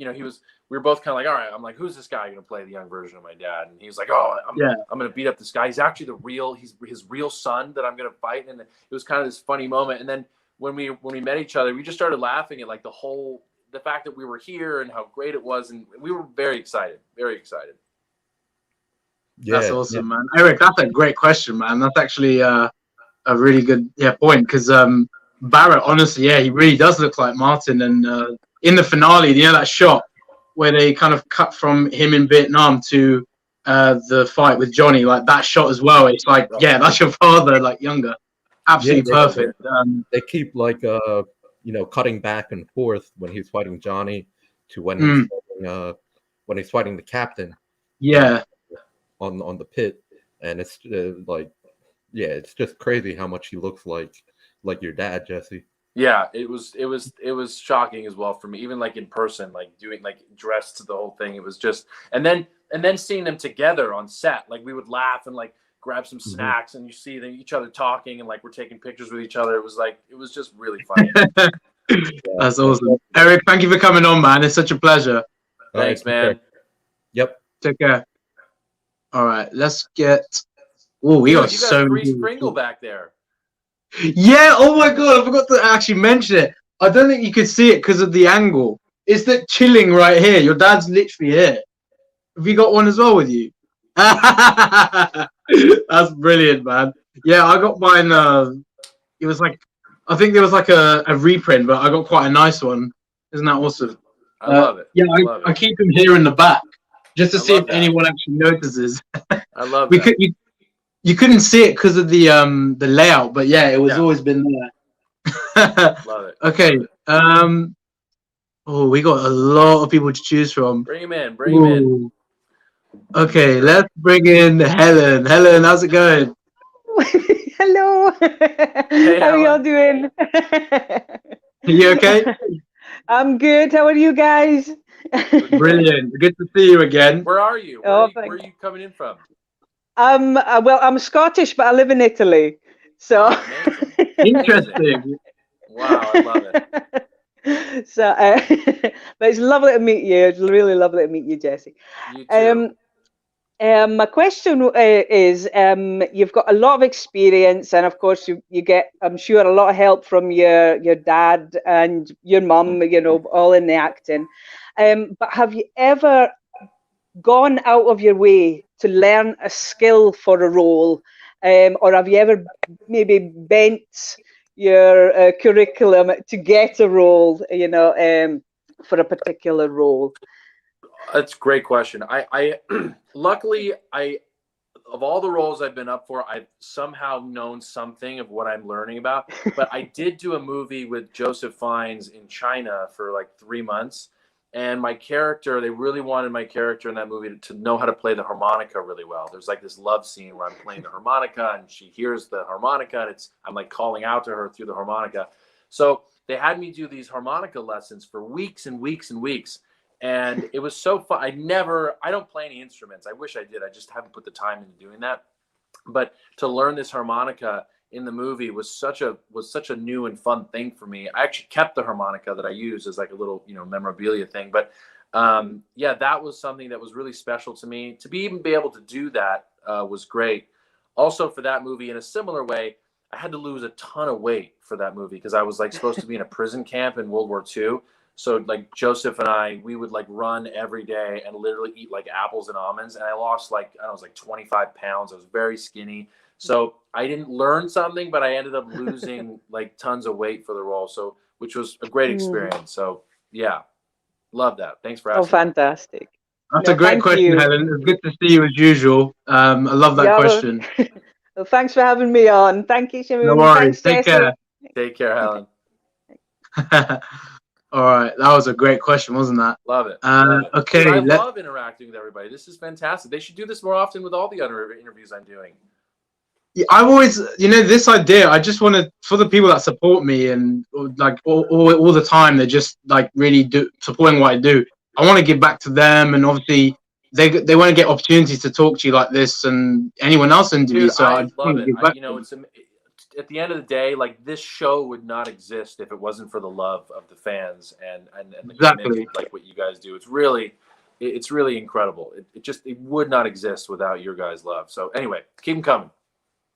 both kind of like, all right, I'm like, who's this guy going to play the young version of my dad? And he was like, oh, I'm going to beat up this guy. He's actually he's his real son that I'm going to fight. And it was kind of this funny moment. And then when we met each other, we just started laughing at like the fact that we were here and how great it was. And we were very excited, very excited. Yeah, that's awesome, man. Eric, that's a great question, man. That's actually a really good point, because Barrett, honestly, he really does look like Martin. And in the finale, that shot where they kind of cut from him in Vietnam to the fight with Johnny, like that shot as well. It's like, that's your father, like younger. Absolutely perfect. They keep like cutting back and forth when he's fighting Johnny to when he's fighting the captain. Yeah. On the pit, and it's it's just crazy how much he looks like your dad, Jesse. Yeah, it was shocking as well for me, even like in person, like doing like dressed to the whole thing. It was just, and then seeing them together on set, like we would laugh and like grab some snacks, and you see them each other talking, and like we're taking pictures with each other. It was just really funny. That's awesome, Eric. Thank you for coming on, man. It's such a pleasure. Thanks, man. Yep. Take care. All right, let's get. Oh, we got so many. Crease Pringle back there. Yeah. Oh my god, I forgot to actually mention it. I don't think you could see it because of the angle. It's that chilling right here. Your dad's literally here. Have you got one as well with you? That's brilliant, man. Yeah, I got mine. It was like, I think there was like a reprint, but I got quite a nice one. Isn't that awesome? I love it. Yeah, I keep him here in the back just to see if anyone actually notices. I love that. You couldn't see it because of the layout, but yeah, it was always been there. Love it. Okay. Oh, we got a lot of people to choose from. Bring him in. Bring him in. Okay, let's bring in Helen. Helen, how's it going? Hello. Hey, how are y'all doing? Are you okay? I'm good. How are you guys? Brilliant. Good to see you again. Where are you? Where are you coming in from? Well, I'm Scottish, but I live in Italy. So interesting. Wow, I love it. So, but it's lovely to meet you. It's really lovely to meet you, Jesse. You too. My question is, you've got a lot of experience, and of course you get, I'm sure, a lot of help from your dad and your mum, all in the acting. But have you ever gone out of your way to learn a skill for a role, or have you ever maybe bent your curriculum to get a role, for a particular role? That's a great question. I luckily, of all the roles I've been up for, I've somehow known something of what I'm learning about. But I did do a movie with Joseph Fiennes in China for like 3 months. And my character, they really wanted my character in that movie to know how to play the harmonica really well. There's like this love scene where I'm playing the harmonica and she hears the harmonica and I'm like calling out to her through the harmonica. So they had me do these harmonica lessons for weeks and weeks and weeks. And it was so fun. I don't play any instruments. I wish I did. I just haven't put the time into doing that. But to learn this harmonica in the movie was such a new and fun thing for me. I actually kept the harmonica that I use as like a little, memorabilia thing. But that was something that was really special to me. To even be able to do that was great. Also for that movie, in a similar way, I had to lose a ton of weight for that movie because I was like supposed to be in a prison camp in World War II. So like Joseph and we would like run every day and literally eat like apples and almonds. And I lost like 25 pounds. I was very skinny. So I didn't learn something, but I ended up losing like tons of weight for the role. So, which was a great experience. So yeah, love that. Thanks for asking. Oh, fantastic. That's a great question, Helen. It's good to see you as usual. I love that question. Well, thanks for having me on. Thank you, Shamoon. No worries. Take care. Take care, Helen. All right, that was a great question, wasn't that? Love it. Okay, dude, I love interacting with everybody. This is fantastic. They should do this more often with all the other interviews I'm doing. Yeah, I've always, this idea. I just want to, for the people that support me and like all the time, they're just like really supporting what I do. I want to give back to them, and obviously they want to get opportunities to talk to you like this and anyone else in interviews. So I love it. At the end of the day, like this show would not exist if it wasn't for the love of the fans and the commitment, like what you guys do. It's really incredible. It would not exist without your guys' love. So anyway, keep them coming.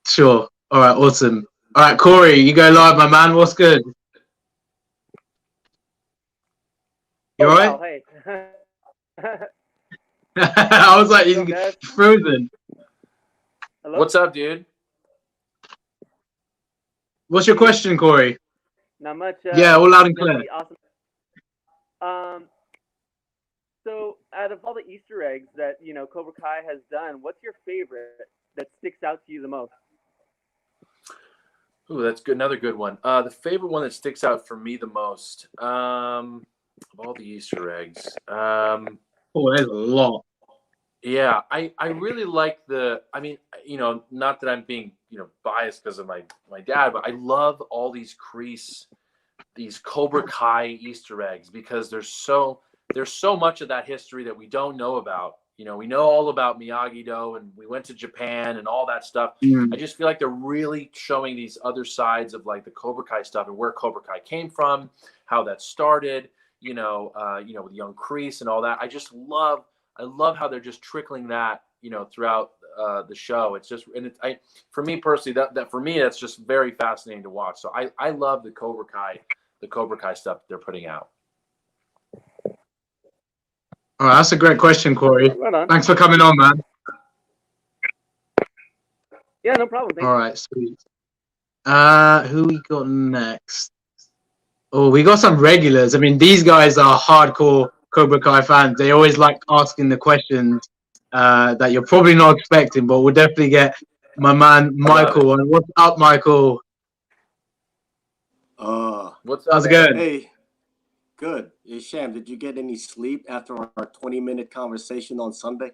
Sure. All right. Awesome. All right, Corey, you go live, my man. What's good? You all right? Hey. I was like, he's frozen. Hello? What's up, dude? What's your question, Corey? Not much. Yeah, all loud and clear. Awesome. So, out of all the Easter eggs that Cobra Kai has done, what's your favorite that sticks out to you the most? Ooh, that's good. Another good one. The favorite one that sticks out for me the most, of all the Easter eggs. Oh, there's a lot. Yeah, I really like I mean, not that I'm being, biased because of my dad, but I love all these these Cobra Kai Easter eggs because there's so much of that history that we don't know about. We know all about Miyagi-Do and we went to Japan and all that stuff. I just feel like they're really showing these other sides of like the Cobra Kai stuff and where Cobra Kai came from, how that started, with young Crease and all that. I love how they're just trickling that, throughout the show. It's just, and for me personally, that for me, that's just very fascinating to watch. So I love the Cobra Kai stuff that they're putting out. All right, that's a great question, Corey. Right on. Thanks for coming on, man. Yeah, no problem. Thank All right, sweet. Who we got next? Oh, we got some regulars. I mean, these guys are hardcore Cobra Kai fans. They always like asking the questions that you're probably not expecting, but we'll definitely get my man Michael. And what's up, Michael? What's up? How's it going? Hey, good. Hey, Sham, did you get any sleep after our 20-minute conversation on Sunday?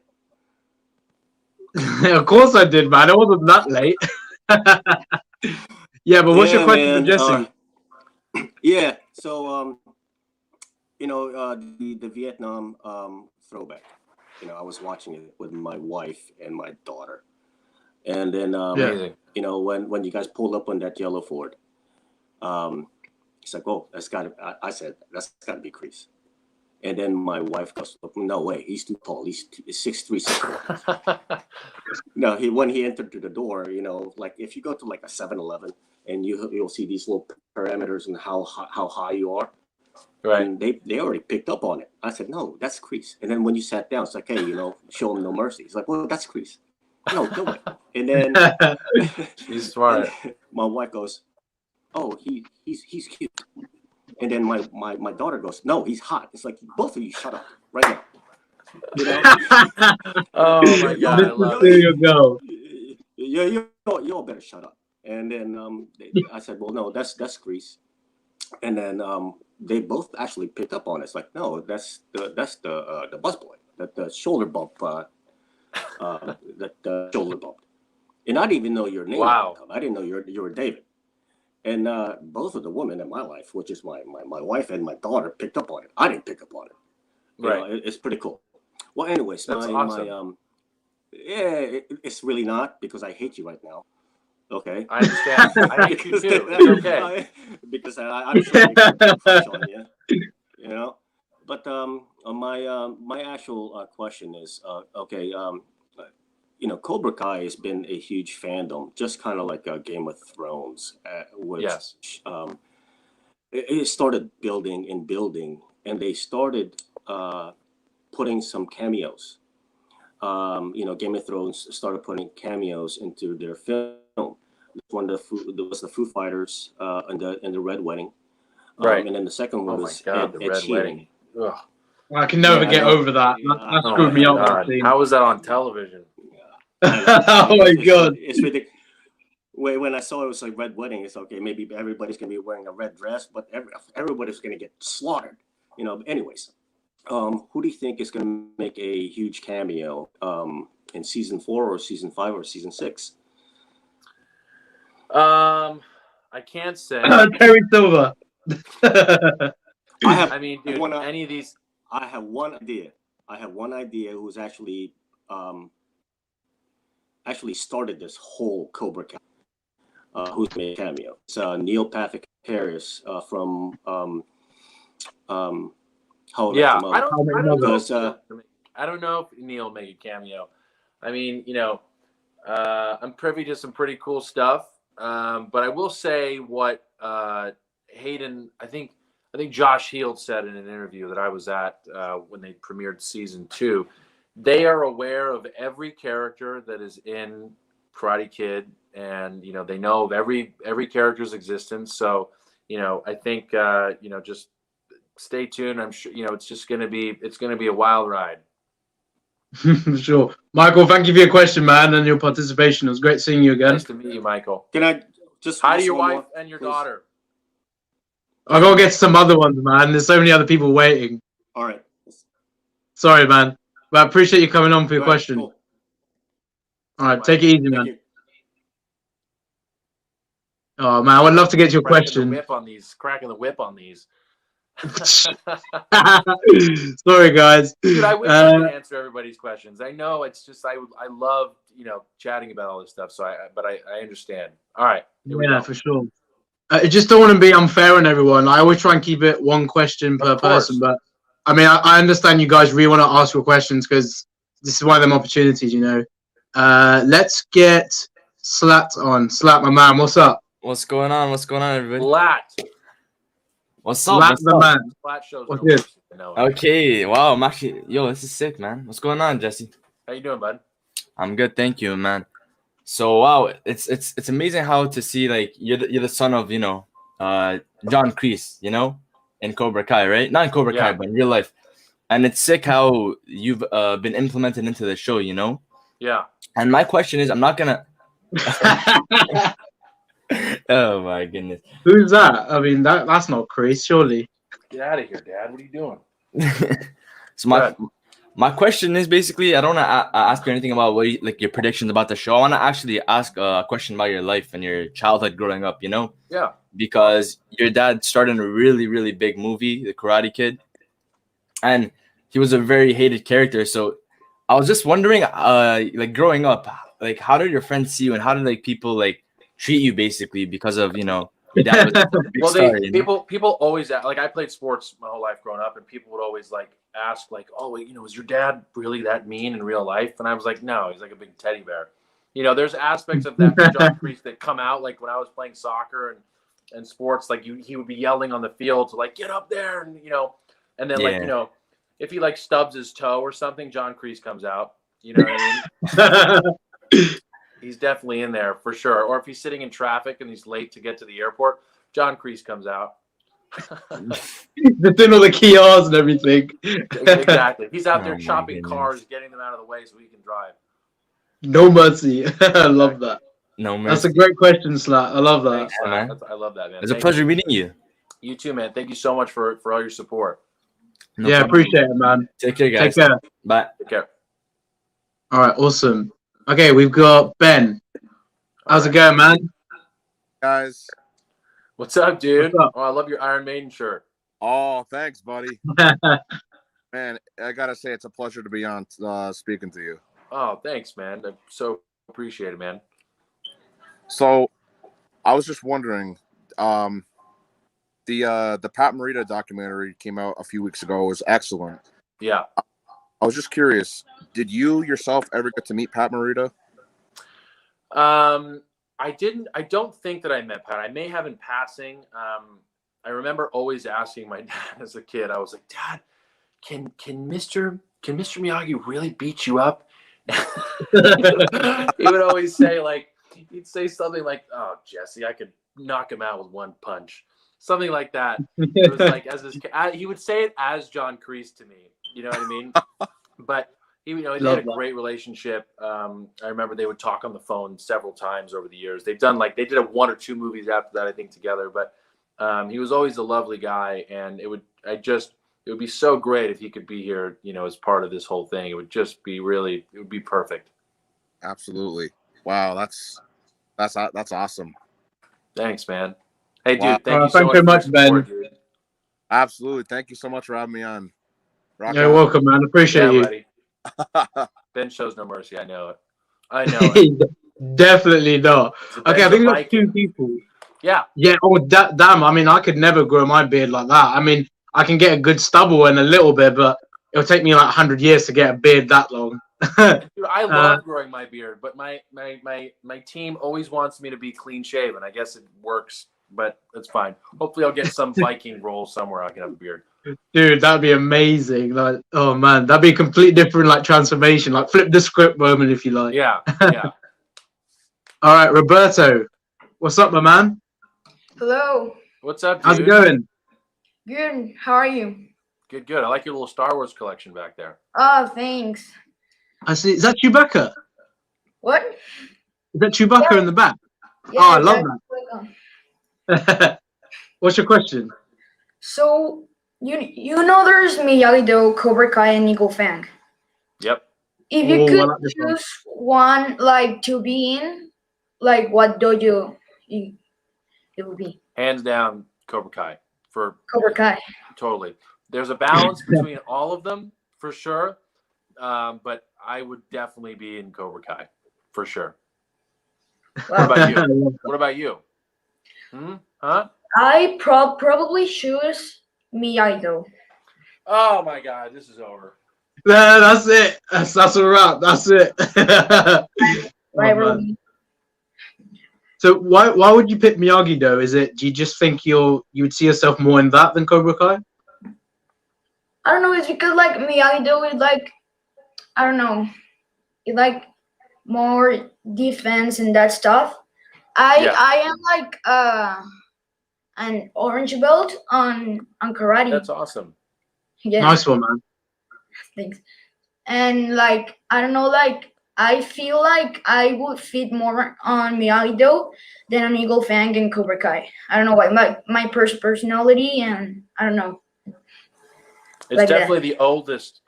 Of course I did, man. I wasn't that late. Yeah, but what's your question for Jesse? Yeah, so the Vietnam throwback. I was watching it with my wife and my daughter, and then when you guys pulled up on that yellow Ford, it's like, oh, I said that's gotta be Crease. And then my wife goes, no way, he's too tall. He's 6'3", 6'4". No, when he entered through the door, like if you go to like a 7-Eleven and you'll see these little parameters and how high you are. Right. And they already picked up on it. I said, no, that's Crease. And then when you sat down, it's like, hey, show him no mercy. He's like, well, that's Crease. No, do it. And then he's smart. My wife goes, oh, he's cute. And then my daughter goes, no, he's hot. It's like, both of you shut up right now. Oh my God, I love there you go. You all better shut up. And then I said, well, no, that's Crease. And then they both actually picked up on it. It's like, no, that's the busboy, the shoulder bump, the shoulder bump. And I didn't even know your name. Wow. I didn't know you were David. And both of the women in my life, which is my wife and my daughter, picked up on it. I didn't pick up on it. Right. It's pretty cool. Well, anyways, that's awesome. It's really not because I hate you right now. Okay. I understand. I hate you too. It's okay. Because I'm sure you can push on you. But my actual question is okay. Cobra Kai has been a huge fandom, just kind of like Game of Thrones, which yes. It started building, and they started putting some cameos. Game of Thrones started putting cameos into their film. There was the Foo Fighters and the Red Wedding, right? And then the second one was the Red Wedding. Ugh. I can never get over that. That screwed me up. How was that on television? Oh my God! It's ridiculous. When I saw it was like Red Wedding, it's okay. Maybe everybody's gonna be wearing a red dress, but everybody's gonna get slaughtered. Anyways, who do you think is gonna make a huge cameo in season 4 or season 5 or season 6? I can't say. Terry Silver. Any of these. I have one idea. Who's actually started this whole Cobra Kai. Who's made a cameo? It's Neil Patrick Harris from How I Met Your Mother. I don't know if Neil made a cameo. I mean, I'm privy to some pretty cool stuff. But I will say what Hayden, I think Josh Heald said in an interview that I was at when they premiered season 2. They are aware of every character that is in Karate Kid, and they know of every character's existence. So I think just stay tuned. I'm sure it's going to be a wild ride. Sure. Michael, thank you for your question, man, and your participation. It was great seeing you again. Nice to meet you, Michael. Can I just hi to your wife more, and your please. daughter. I gotta get some other ones, man. There's so many other people waiting. All right. Sorry, man. But I appreciate you coming on for your question. Cool. All right, take it easy, Thank man. you. Oh man, I would love to get your question. Cracking the whip on these. Sorry, guys. Dude, I wish I could answer everybody's questions. I know it's just I love chatting about all this stuff. So I understand. All right. Yeah, for sure. I just don't want to be unfair on everyone. I always try and keep it one question per person. But I mean, I understand you guys really want to ask your questions because this is one of them opportunities, Let's get Slat on. Slat, my man, what's up? What's going on? What's going on, everybody? Slat. What's up? Slat the man. Slat shows what's no this? Okay, wow, I'm actually, this is sick, man. What's going on, Jesse? How you doing, bud? I'm good, thank you, man. So wow, it's amazing how to see like you're the son of John Crease, in Cobra Kai, right? Not in Cobra Kai, but in real life. And it's sick how you've been implemented into the show, Yeah. And my question is, I'm not gonna. Oh my goodness. Who's that? I mean, that's not Crease, surely. Get out of here, Dad. What are you doing? So my question is basically, I don't want to ask you anything about your predictions about the show. I want to actually ask a question about your life and your childhood growing up, Yeah. Because your dad starred in a really, really big movie, The Karate Kid. And he was a very hated character. So I was just wondering, growing up, how did your friends see you and how did people treat you basically because of, your dad was a big star, people always ask, I played sports my whole life growing up and people would always ask oh, wait, is your dad really that mean in real life? And I was like, no, he's like a big teddy bear. There's aspects of that John Crease that come out when I was playing soccer and sports, he would be yelling on the field to get up there and and then if he stubs his toe or something, John Crease comes out. You know what I mean? He's definitely in there for sure. Or if he's sitting in traffic and he's late to get to the airport, John Crease comes out. They're doing all the kiosks and everything. Exactly. He's out there chopping cars, getting them out of the way so he can drive. No mercy. I love that. No mercy. That's a great question, Slat. I love that. Thanks, man. I love that, man. It's a pleasure meeting you. You too, man. Thank you so much for all your support. No problem. Appreciate it, man. Take care, guys. Take care. Bye. Take care. All right, awesome. Okay, we've got Ben. How's it going, man? Guys. What's up, dude? What's up? Oh, I love your Iron Maiden shirt. Oh, thanks, buddy. Man, I gotta say it's a pleasure to be on speaking to you. Oh, thanks, man. I so appreciate it, man. So, I was just wondering, the Pat Morita documentary came out a few weeks ago. It was excellent. Yeah. I was just curious, did you yourself ever get to meet Pat Morita? I didn't. I don't think that I met Pat. I may have in passing. I remember always asking my dad as a kid. I was like, Dad, can Mr. Miyagi really beat you up? He would always say he'd say something like, "Oh, Jesse, I could knock him out with one punch," something like that. It was he would say it as John Crease to me. You know what I mean? But they had a great relationship. I remember they would talk on the phone several times over the years. They've done they did 1 or 2 movies after that, I think, together. But he was always a lovely guy, and it would be so great if he could be here, as part of this whole thing. It would just be it would be perfect. Absolutely. Wow, that's awesome. Thanks, man. Hey, wow. Dude, thank you so thanks very much, Ben. Dude. Absolutely. Thank you so much for having me on. You're welcome, man. Appreciate you. Buddy. Ben shows no mercy. I know it. Definitely not. Okay, I think we got 2 people. Yeah. Yeah. Oh, damn. I mean, I could never grow my beard like that. I mean, I can get a good stubble and a little bit, but it'll take me 100 years to get a beard that long. Dude, I love growing my beard, but my team always wants me to be clean shaven. I guess it works, but it's fine. Hopefully, I'll get some Viking role somewhere I can have a beard. Dude, that'd be amazing. Oh man, that'd be a completely different transformation. Flip the script moment if you like. Yeah. All right, Roberto, what's up, my man? Hello. What's up, dude? How's it going? Good. How are you? Good. I like your little Star Wars collection back there. Oh, thanks. I see. Is that Chewbacca? What? Is that Chewbacca in the back? Yeah, I love that. What's your question? So you know there's Miyagi-Do, Cobra Kai, and Eagle Fang. Yep. If you Oh, I could like this one. choose one, like to be in, like what dojo it would be? Hands down, Cobra Kai. For Cobra Kai. totally. There's a balance between all of them for sure, but I would definitely be in Cobra Kai for sure. What about you? What about you? Huh? I probably choose Miyagi-Do. Oh my God, this is over. Yeah, that's it. That's a wrap. That's it. Rivalry. So why would you pick Miyagi though? Is it, do you just think you would see yourself more in that than Cobra Kai? I don't know. It's because like Miyagi-Do is like, I don't know, it's like more defense and that stuff. I am like an orange belt on karate. That's awesome. Yeah. Nice one, man. Thanks. And like I don't know, like I feel like I would fit more on Miyagi-Do than on Eagle Fang and Cobra Kai. I don't know why. My personality and I don't know. It's like definitely the oldest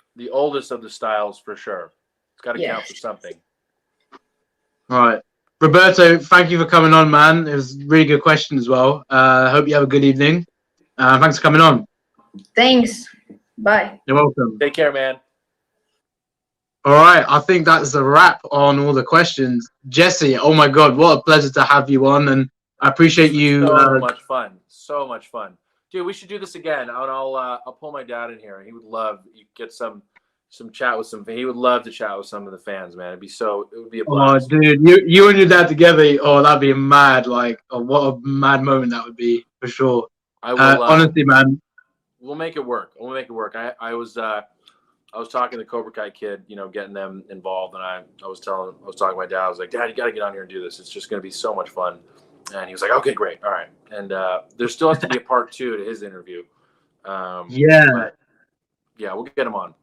of the styles for sure. It's got to count for something. All right. Roberto, thank you for coming on, man. It was a really good question as well. I hope you have a good evening. Thanks for coming on. Thanks. Bye. You're welcome. Take care, man. All right. I think that's a wrap on all the questions. Jesse, oh my God, what a pleasure to have you on. And I appreciate you. So much fun. So much fun. Dude, we should do this again. I'll pull my dad in here. He would love, you get some chat with some, he would love to chat with some of the fans, man. It would be a blast. Oh, dude, you and your dad together. Oh, that'd be a mad, like, what a mad moment that would be for sure. I will, honestly, man. We'll make it work. We'll make it work. I was talking to the Cobra Kai kid, getting them involved, and I was talking to my dad. I was like, Dad, you got to get on here and do this. It's just going to be so much fun. And he was like, okay, great. All right. And there still has to be a part 2 to his interview. Yeah, we'll get him on.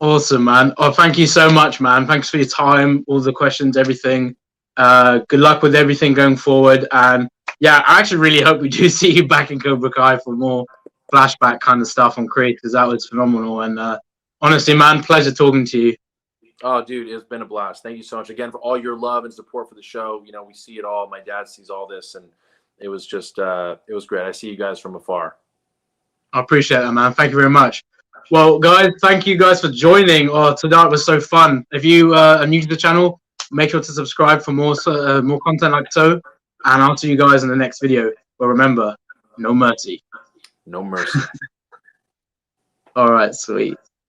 Awesome, man. Oh, thank you so much, man. Thanks for your time, all the questions, everything. Good luck with everything going forward. And yeah, I actually really hope we do see you back in Cobra Kai for more flashback kind of stuff on Crease, because that was phenomenal. And honestly, man, pleasure talking to you. Oh, dude, it's been a blast. Thank you so much again for all your love and support for the show. We see it all. My dad sees all this, and it was just, it was great. I see you guys from afar. I appreciate that, man. Thank you very much. Well, guys, thank you guys for joining. Oh, tonight was so fun. If you are new to the channel, make sure to subscribe for more content like so. And I'll see you guys in the next video. But remember, no mercy. No mercy. All right, sweet.